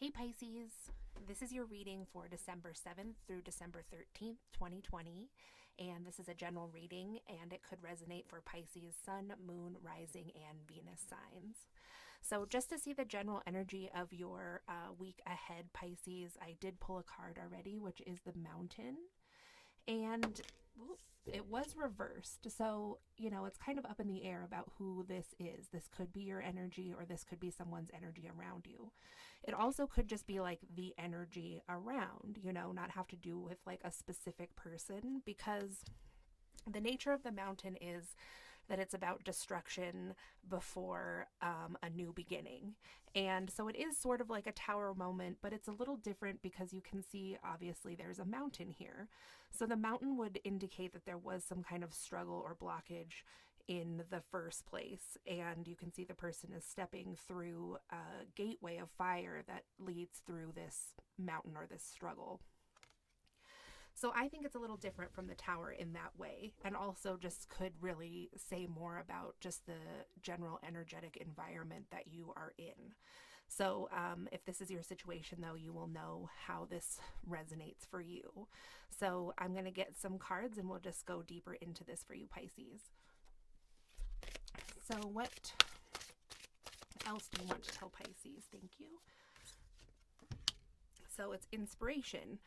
Hey Pisces, this is your reading for December 7th through December 13th, 2020. And this is a general reading and it could resonate for Pisces, Sun, Moon, Rising, and Venus signs. So just to see the general energy of your week ahead, Pisces, I did pull a card already, which is the Mountain. And it was reversed. So, it's kind of up in the air about who this is. This could be your energy or this could be someone's energy around you. It also could just be like the energy around, not have to do with like a specific person, because the nature of the Mountain is that it's about destruction before a new beginning. And so it is sort of like a tower moment, but it's a little different because you can see, obviously, there's a mountain here. So the mountain would indicate that there was some kind of struggle or blockage in the first place. And you can see the person is stepping through a gateway of fire that leads through this mountain or this struggle. So I think it's a little different from the tower in that way, and also just could really say more about just the general energetic environment that you are in. So if this is your situation, though, you will know how this resonates for you. So I'm going to get some cards and we'll just go deeper into this for you, Pisces. So what else do you want to tell Pisces? Thank you. So it's inspiration,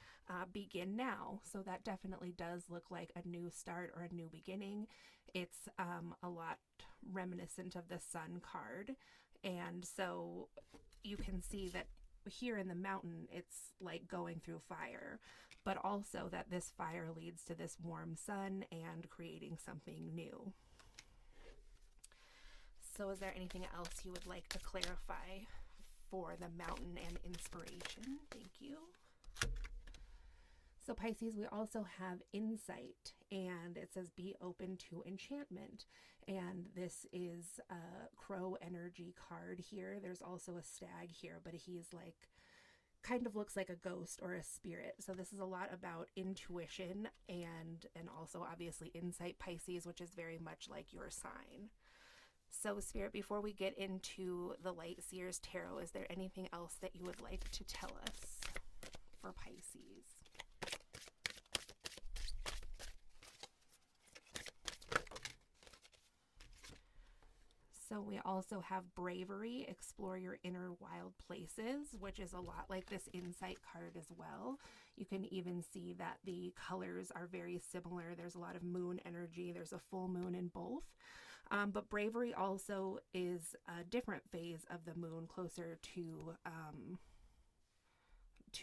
begin now. So that definitely does look like a new start or a new beginning. It's a lot reminiscent of the Sun card. And so you can see that here in the mountain, it's like going through fire, but also that this fire leads to this warm sun and creating something new. So is there anything else you would like to clarify for the mountain and inspiration? Thank you. So Pisces, we also have insight, and it says be open to enchantment. And this is a crow energy card here. There's also a stag here, but he's like, kind of looks like a ghost or a spirit. So this is a lot about intuition and also obviously insight, Pisces, which is very much like your sign. So Spirit, before we get into the Light Seers Tarot, is there anything else that you would like to tell us for Pisces? So we also have bravery, explore your inner wild places, which is a lot like this insight card as well. You can even see that the colors are very similar. There's a lot of moon energy. There's a full moon in both. But bravery also is a different phase of the moon, closer to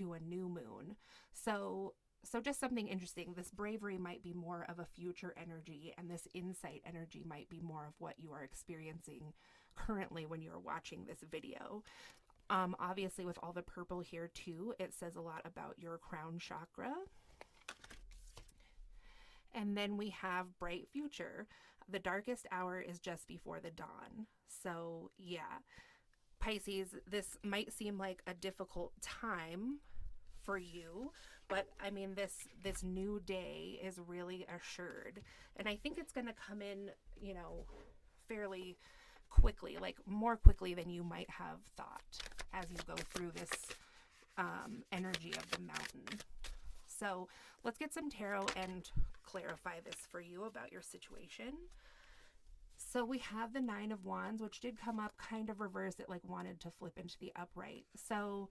a new moon. So just something interesting. This bravery might be more of a future energy, and this insight energy might be more of what you are experiencing currently when you're watching this video. Obviously, with all the purple here too, it says a lot about your crown chakra. And then we have bright future. The darkest hour is just before the dawn. So yeah, Pisces, this might seem like a difficult time for you, but I mean, this new day is really assured. And I think it's going to come in, fairly quickly, like more quickly than you might have thought as you go through this energy of the mountain. So let's get some tarot and clarify this for you about your situation. So we have the Nine of Wands, which did come up kind of reversed. It like wanted to flip into the upright. So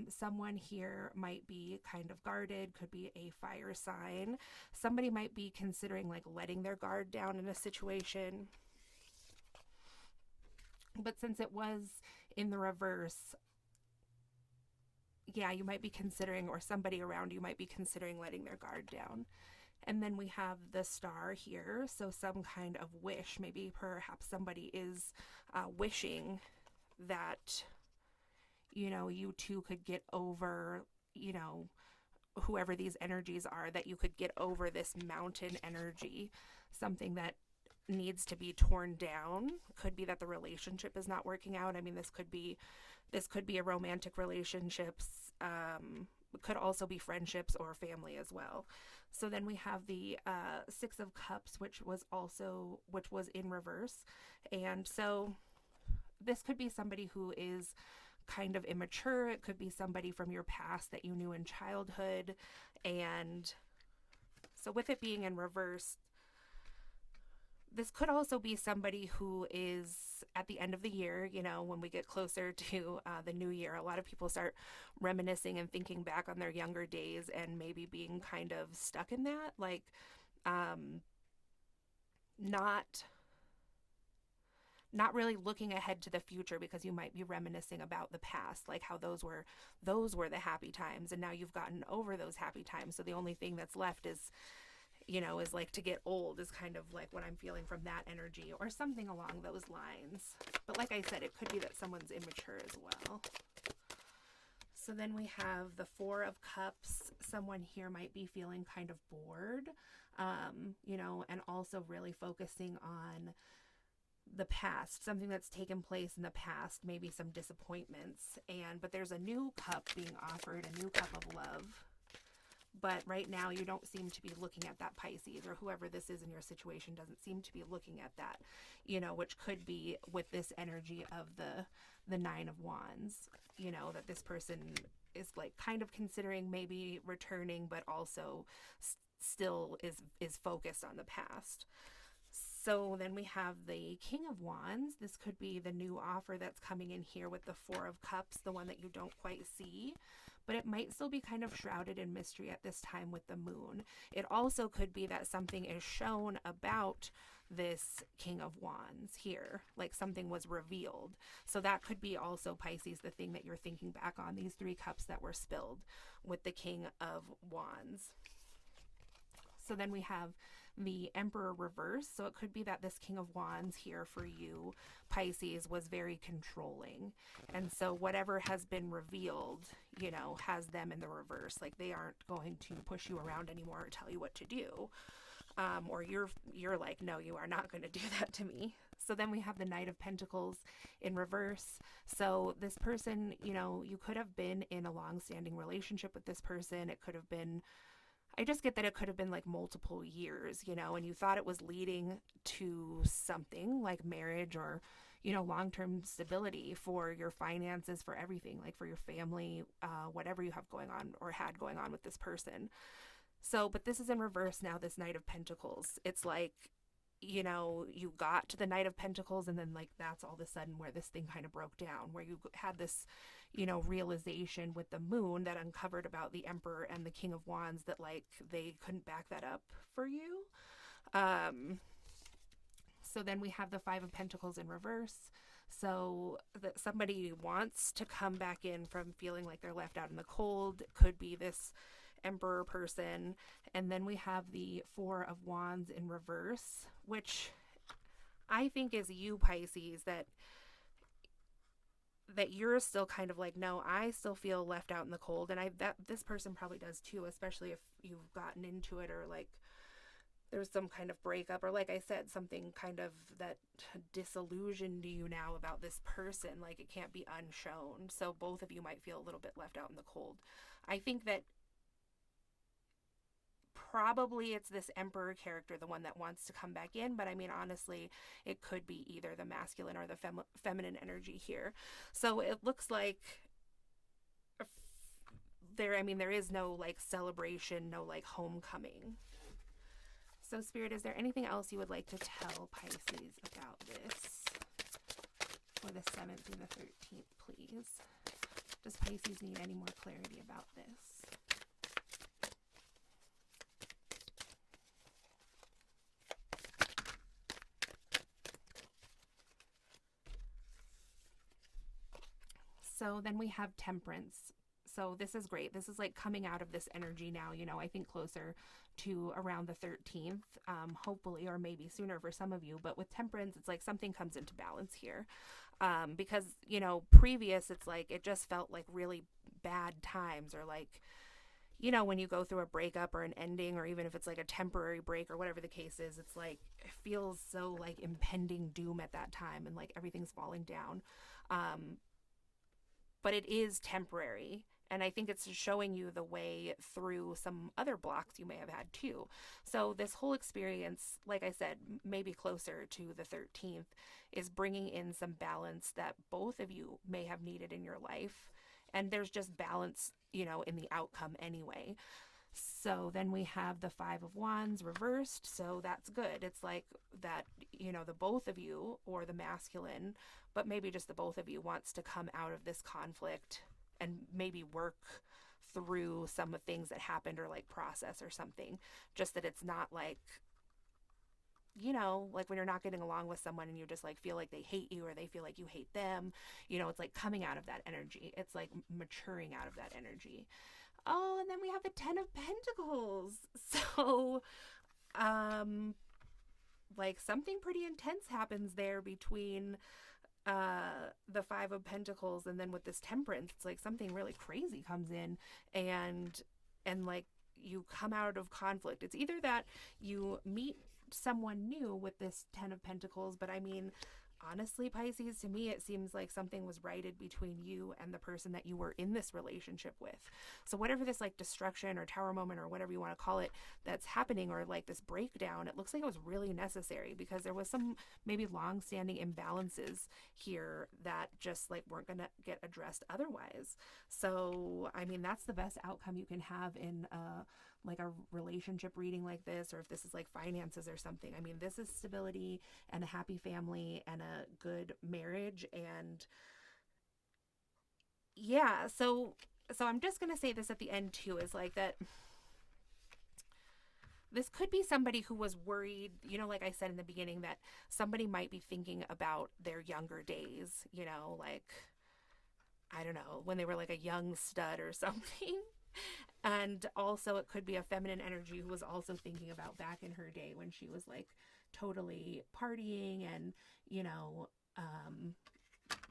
someone here might be kind of guarded, could be a fire sign. Somebody might be considering like letting their guard down in a situation. But since it was in the reverse, yeah, you might be considering, or somebody around you might be considering letting their guard down. And then we have the Star here, so some kind of wish. Maybe perhaps somebody is wishing that, you two could get over, whoever these energies are, that you could get over this mountain energy, something that needs to be torn down. Could be that the relationship is not working out. I mean, this could be a romantic relationships, could also be friendships or family as well. So then we have the Six of Cups, which was in reverse. And so this could be somebody who is kind of immature. It could be somebody from your past that you knew in childhood. And so with it being in reverse, this could also be somebody who is at the end of the year, when we get closer to the new year. A lot of people start reminiscing and thinking back on their younger days and maybe being kind of stuck in that, like not really looking ahead to the future, because you might be reminiscing about the past, like how those were the happy times, and now you've gotten over those happy times. So the only thing that's left is like to get old, is kind of like what I'm feeling from that energy, or something along those lines. But like I said, it could be that someone's immature as well. So then we have the Four of Cups. Someone here might be feeling kind of bored, and also really focusing on the past, something that's taken place in the past, maybe some disappointments. But there's a new cup being offered, a new cup of love. But right now you don't seem to be looking at that, Pisces, or whoever this is in your situation doesn't seem to be looking at that, which could be with this energy of the Nine of Wands, that this person is like kind of considering maybe returning, but also still is focused on the past. So then we have the King of Wands. This could be the new offer that's coming in here with the Four of Cups, the one that you don't quite see. But it might still be kind of shrouded in mystery at this time with the moon. It also could be that something is shown about this King of Wands here, like something was revealed. So that could be also, Pisces, the thing that you're thinking back on, these three cups that were spilled with the King of Wands. So then we have the Emperor reverse. So it could be that this King of Wands here for you, Pisces, was very controlling. And so whatever has been revealed, has them in the reverse. Like they aren't going to push you around anymore or tell you what to do. Or you're like, no, you are not going to do that to me. So then we have the Knight of Pentacles in reverse. So this person, you could have been in a long-standing relationship with this person. It could have been, I just get that it could have been like multiple years, and you thought it was leading to something like marriage or, long-term stability for your finances, for everything, like for your family, whatever you have going on or had going on with this person. So, but this is in reverse now, this Knight of Pentacles. It's like, you got to the Knight of Pentacles, and then like that's all of a sudden where this thing kind of broke down, where you had this, realization with the moon that uncovered about the Emperor and the King of Wands, that like they couldn't back that up for you. So then we have the Five of Pentacles in reverse. So that somebody wants to come back in from feeling like they're left out in the cold. Could be this Emperor person. And then we have the Four of Wands in reverse, which I think is you, Pisces, that you're still kind of like, no, I still feel left out in the cold. And that this person probably does too, especially if you've gotten into it, or like there's some kind of breakup, or like I said, something kind of that disillusioned you now about this person. Like it can't be unshown. So both of you might feel a little bit left out in the cold. I think that probably it's this Emperor character, the one that wants to come back in. But I mean, honestly, it could be either the masculine or the feminine energy here. So it looks like there is no like celebration, no like homecoming. So Spirit, is there anything else you would like to tell Pisces about this for the 7th through the 13th, please? Does Pisces need any more clarity about this? So then we have Temperance. So this is great. This is like coming out of this energy now, I think closer to around the 13th, hopefully, or maybe sooner for some of you. But with Temperance, it's like something comes into balance here. Because, previous, it's like it just felt like really bad times, or like, when you go through a breakup or an ending, or even if it's like a temporary break or whatever the case is, it's like it feels so like impending doom at that time, and like everything's falling down. But it is temporary. And I think it's showing you the way through some other blocks you may have had too. So this whole experience, like I said, maybe closer to the 13th, is bringing in some balance that both of you may have needed in your life. And there's just balance, in the outcome anyway. So then we have the Five of Wands reversed. So that's good. It's like that, the both of you, or the masculine, but maybe just the both of you, wants to come out of this conflict and maybe work through some of things that happened, or like process or something. Just that it's not like, like when you're not getting along with someone and you just like feel like they hate you or they feel like you hate them, it's like coming out of that energy. It's like maturing out of that energy. Oh, and then we have the Ten of Pentacles. So, like something pretty intense happens there between the Five of Pentacles and then with this Temperance. It's like something really crazy comes in, and like you come out of conflict. It's either that you meet someone new with this Ten of Pentacles, but I mean, honestly, Pisces, to me, it seems like something was righted between you and the person that you were in this relationship with. So whatever this like destruction or tower moment or whatever you want to call it that's happening, or like this breakdown, it looks like it was really necessary, because there was some maybe long-standing imbalances here that just like weren't going to get addressed otherwise. So, I mean, that's the best outcome you can have in like a relationship reading like this, or if this is like finances or something. I mean, this is stability and a happy family and a good marriage. And yeah, so I'm just going to say this at the end too, is like that this could be somebody who was worried, like I said in the beginning, that somebody might be thinking about their younger days, like, I don't know, when they were like a young stud or something. And also it could be a feminine energy who was also thinking about back in her day when she was like totally partying and,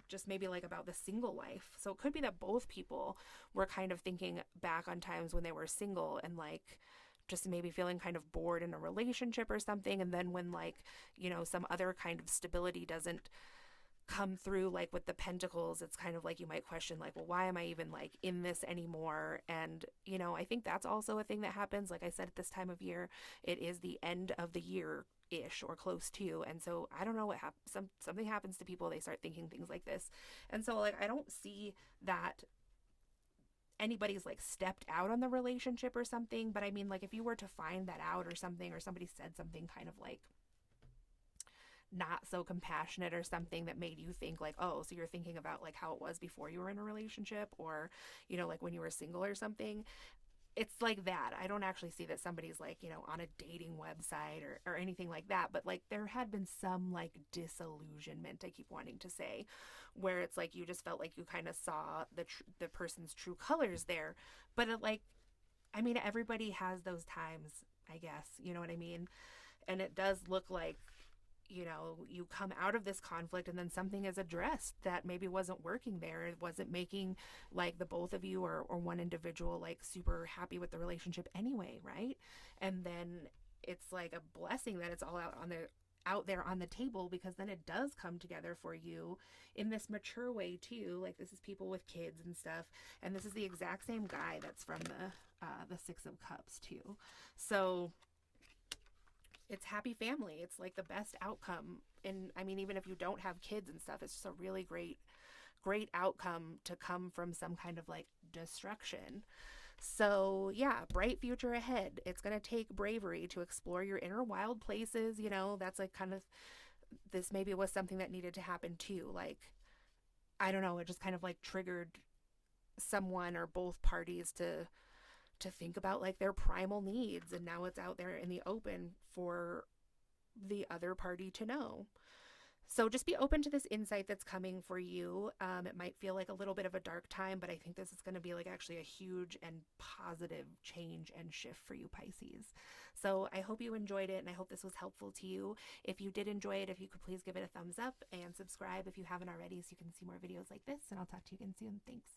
just maybe like about the single life. So it could be that both people were kind of thinking back on times when they were single and like just maybe feeling kind of bored in a relationship or something. And then when like, some other kind of stability doesn't come through, like with the Pentacles, it's kind of like you might question like, well, why am I even like in this anymore? And I think that's also a thing that happens. Like I said, at this time of year, it is the end of the year ish or close to, and so I don't know what happens. Something happens to people, they start thinking things like this. And so like I don't see that anybody's like stepped out on the relationship or something, but I mean, like if you were to find that out or something, or somebody said something kind of like not so compassionate or something that made you think like, oh, so you're thinking about like how it was before you were in a relationship, or like when you were single or something, it's like that. I don't actually see that somebody's like, on a dating website or anything like that, but like there had been some like disillusionment, I keep wanting to say, where it's like you just felt like you kind of saw the person's true colors there. But it, like, I mean, everybody has those times, I guess, you know what I mean? And it does look like, you come out of this conflict and then something is addressed that maybe wasn't working there. It wasn't making like the both of you or one individual like super happy with the relationship anyway, right? And then it's like a blessing that it's all out there on the table, because then it does come together for you in this mature way too. Like this is people with kids and stuff, and this is the exact same guy that's from the Six of Cups too. So it's happy family. It's like the best outcome. And I mean, even if you don't have kids and stuff, it's just a really great outcome to come from some kind of like destruction. So yeah, bright future ahead. It's going to take bravery to explore your inner wild places. That's like kind of, this maybe was something that needed to happen too. Like, I don't know, it just kind of like triggered someone or both parties to think about like their primal needs, and now it's out there in the open for the other party to know. So just be open to this insight that's coming for you. It might feel like a little bit of a dark time, but I think this is going to be like actually a huge and positive change and shift for you, Pisces. So I hope you enjoyed it, and I hope this was helpful to you. If you did enjoy it, if you could please give it a thumbs up and subscribe if you haven't already, so you can see more videos like this, and I'll talk to you again soon. Thanks.